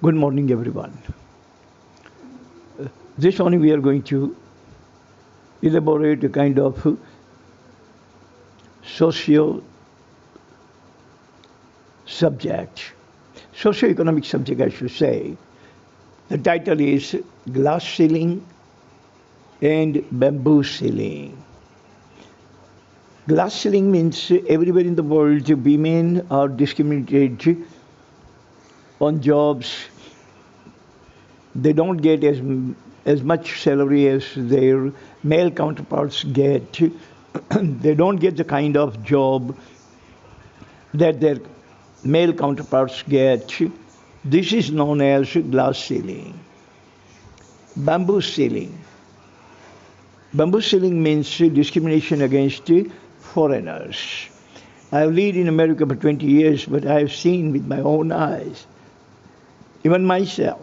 Good morning, everyone. This morning we are going to elaborate a kind of socio subject, socio-economic subject, I should say. The title is Glass Ceiling and Bamboo Ceiling. Glass ceiling means everywhere in the world women are discriminated on jobs. They don't get as much salary as their male counterparts get. They don't get the kind of job that their male counterparts get. This is known as glass ceiling. Bamboo ceiling. Bamboo ceiling means discrimination against foreigners. I've lived in America for 20 years, but I've seen with my own eyes, even myself,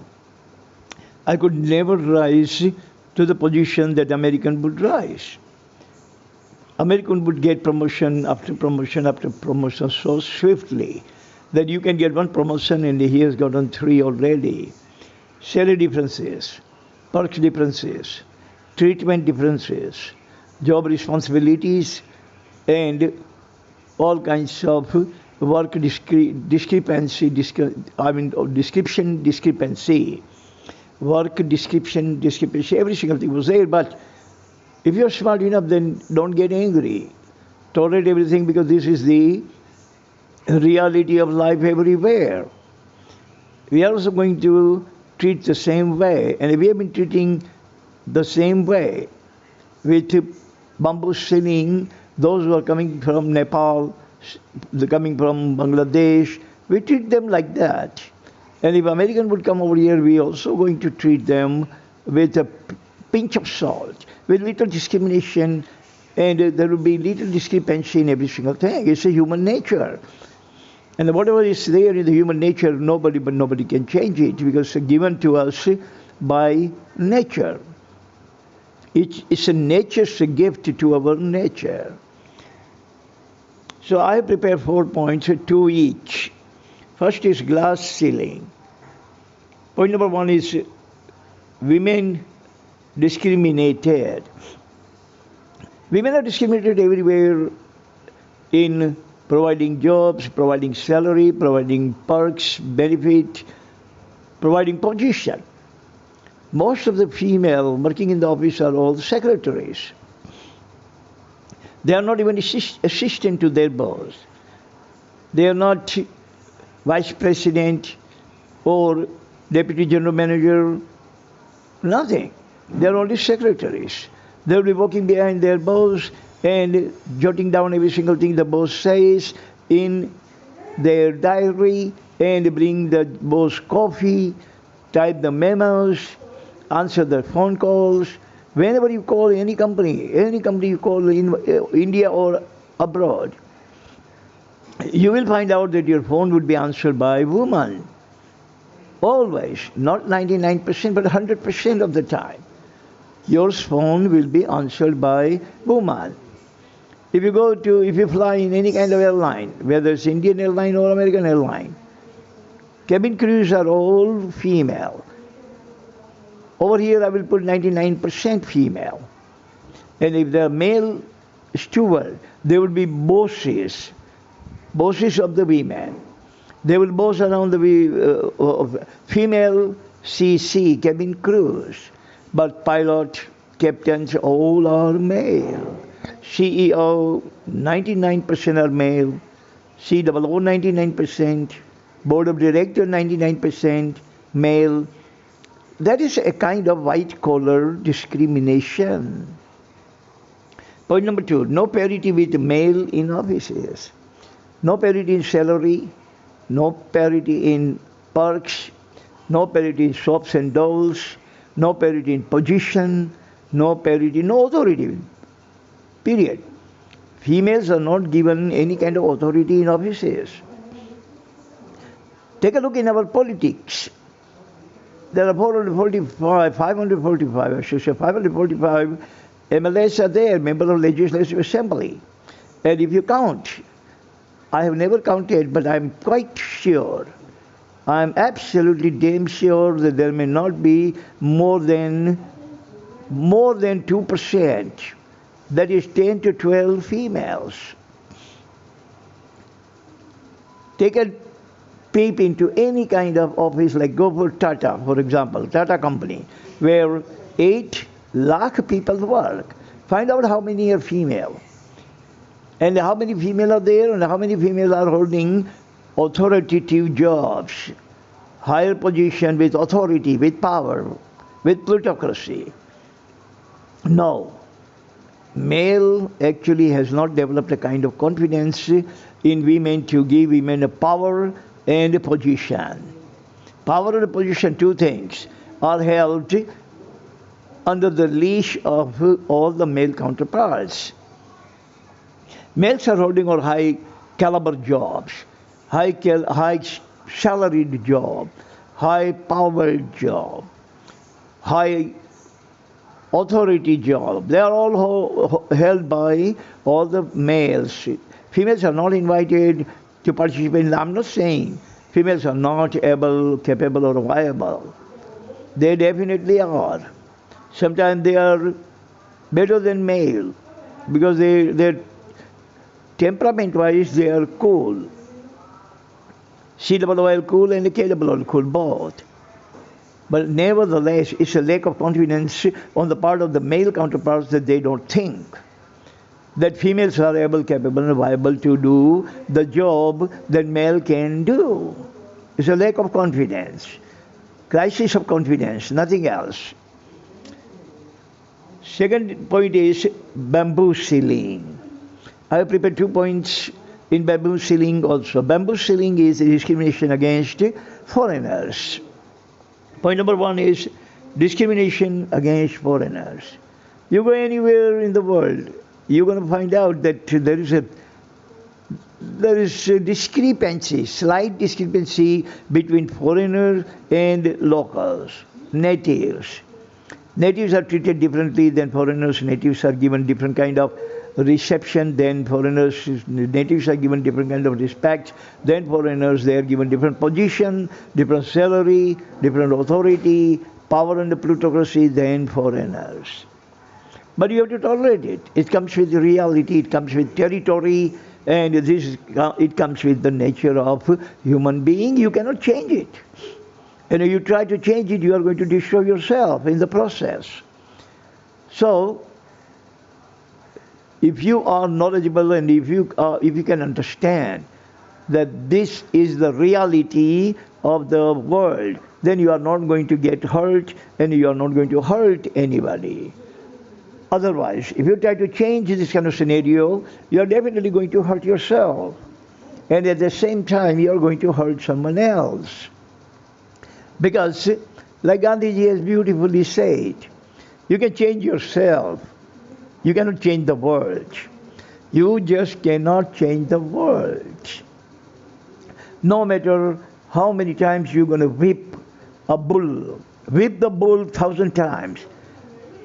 I could never rise to the position that American would rise. American would get promotion after promotion after promotion so swiftly that you can get one promotion and he has gotten three already. Salary differences, perks differences, treatment differences, job responsibilities, and all kinds of work discrepancy, description discrepancy, work description discrepancy, every single thing was there. But if you're smart enough, then don't get angry. Tolerate everything because this is the reality of life everywhere. We are also going to treat the same way, and we have been treating the same way with bamboo ceiling. Those who are coming from Nepal, coming from Bangladesh, we treat them like that. And if American would come over here, we are also going to treat them with a pinch of salt, with little discrimination, and there will be little discrepancy in every single thing. It's a human nature. And whatever is there in the human nature, nobody can change it because it's given to us by nature. It's a nature's gift to our nature. So I have prepared 4 points, 2 each. First is glass ceiling. Point number 1 is women discriminated. Women are discriminated everywhere in providing jobs, providing salary, providing perks, benefit, providing position. Most of the female working in the office are all secretaries. They are not even assistant to their boss. They are not vice president or deputy general manager, nothing. They are only secretaries. They will be walking behind their boss and jotting down every single thing the boss says in their diary and bring the boss coffee, type the memos, answer the phone calls. Whenever you call any company you call in India or abroad, you will find out that your phone would be answered by a woman. Always, not 99%, but 100% of the time. Your phone will be answered by woman. If you fly in any kind of airline, whether it's Indian airline or American airline, cabin crews are all female. Over here I will put 99% female. And if they're male steward, they will be bosses of the women. They will boss around the female CC, cabin crews. But pilot, captains, all are male. CEO, 99% are male. COO, 99%. Board of Directors, 99% male. That is a kind of white-collar discrimination. Point number 2, no parity with male in offices. No parity in salary, no parity in perks, no parity in soaps and dolls, no parity in position, no parity, no authority. Period. Females are not given any kind of authority in offices. Take a look in our politics. There are 545 MLAs are there, members of Legislative Assembly. And if you count, I have never counted, but I'm quite sure I'm absolutely damn sure that there may not be more than 2%. That is 10 to 12 females. Take a peep into any kind of office, like go for Tata, for example, Tata company, where 8 lakh people work. Find out how many are female. And how many female are there, and how many female are holding authoritative jobs, higher position with authority, with power, with plutocracy. No. Male actually has not developed a kind of confidence in women to give women a power and a position. Power and a position, two things, are held under the leash of all the male counterparts. Males are holding all high caliber jobs, high salaried job, high powered job, high authority job. They are all held by all the males. Females are not invited to participate. I'm not saying females are not able, capable, or viable. They definitely are. Sometimes they are better than male because they're temperament-wise they are cool. C-double-O-L cool and K-double-O-L cool, both. But nevertheless, it's a lack of confidence on the part of the male counterparts that they don't think that females are able, capable, and viable to do the job that male can do. It's a lack of confidence, crisis of confidence, nothing else. Second point is bamboozling. I have prepared 2 points in bamboozling also. Bamboozling is discrimination against foreigners. Point number 1 is discrimination against foreigners. You go anywhere in the world, you're going to find out that there is a discrepancy, slight discrepancy between foreigners and locals, natives. Natives are treated differently than foreigners. Natives are given different kind of reception than foreigners. Natives are given different kind of respect than foreigners. They are given different position, different salary, different authority, power and plutocracy than foreigners. But you have to tolerate it. It comes with reality, it comes with territory, and it comes with the nature of human being. You cannot change it. And if you try to change it, you are going to destroy yourself in the process. So, if you are knowledgeable and if you can understand that this is the reality of the world, then you are not going to get hurt and you are not going to hurt anybody. Otherwise, if you try to change this kind of scenario, you are definitely going to hurt yourself. And at the same time, you are going to hurt someone else. Because, like Gandhiji has beautifully said, you can change yourself. You cannot change the world. You just cannot change the world. No matter how many times you're going to whip a bull, whip the bull 1,000 times,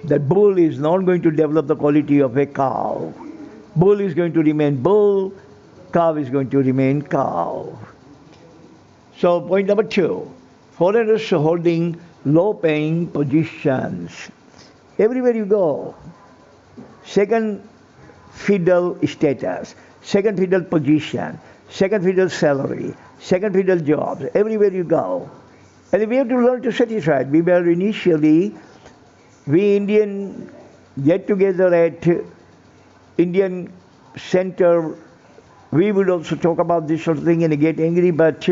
that bull is not going to develop the quality of a cow. Bull is going to remain bull, cow is going to remain cow. So point number 2, foreigners holding low-paying positions. Everywhere you go, second fiddle status, second fiddle position, second fiddle salary, second fiddle jobs, everywhere you go. And we have to learn to satisfy. We were initially, we Indian get together at Indian Center, we would also talk about this sort of thing and get angry, but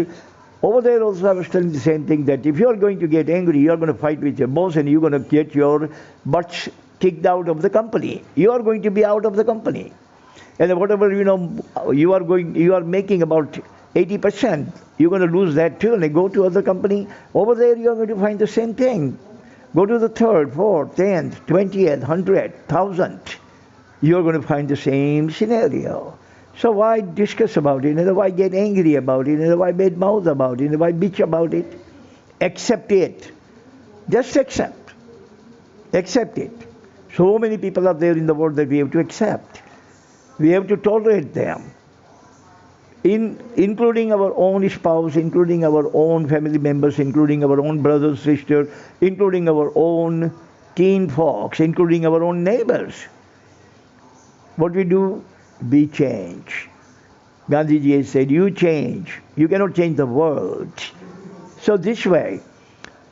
over there also I was telling the same thing, that if you are going to get angry, you are going to fight with your boss and you are going to get your butts kicked out of the company. You are going to be out of the company. And whatever, you are making about 80%, you're going to lose that too, and go to other company. Over there you are going to find the same thing. Go to the 3rd, 4th, 10th, 20th, 100th, 1000th. You're going to find the same scenario. So why discuss about it? And why get angry about it? And why bad mouth about it? And why bitch about it? Accept it. Just accept. Accept it. So many people are there in the world that we have to accept. We have to tolerate them. including our own spouse, including our own family members, including our own brothers, sisters, including our own kin folks, including our own neighbors. What we do? We change. Gandhiji has said, you change. You cannot change the world. So this way,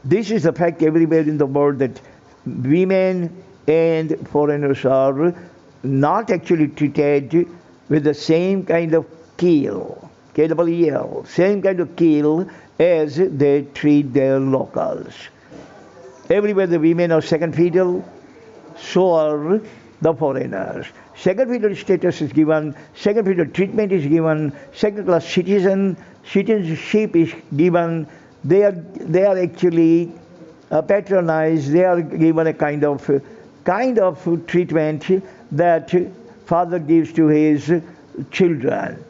this is the fact everywhere in the world that women and foreigners are not actually treated with the same kind of keel, K-E-E-L, same kind of keel as they treat their locals. Everywhere the women are second fiddle, so are the foreigners. Second fiddle status is given, second fiddle treatment is given, second class citizenship is given. They are actually patronized. They are given a kind of treatment that father gives to his children.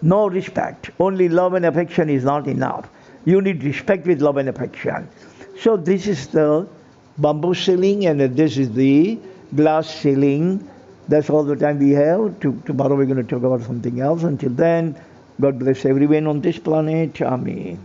No respect. Only love and affection is not enough. You need respect with love and affection. So this is the bamboo ceiling and this is the glass ceiling. That's all the time we have. Tomorrow we're going to talk about something else. Until then, God bless everyone on this planet. Amen.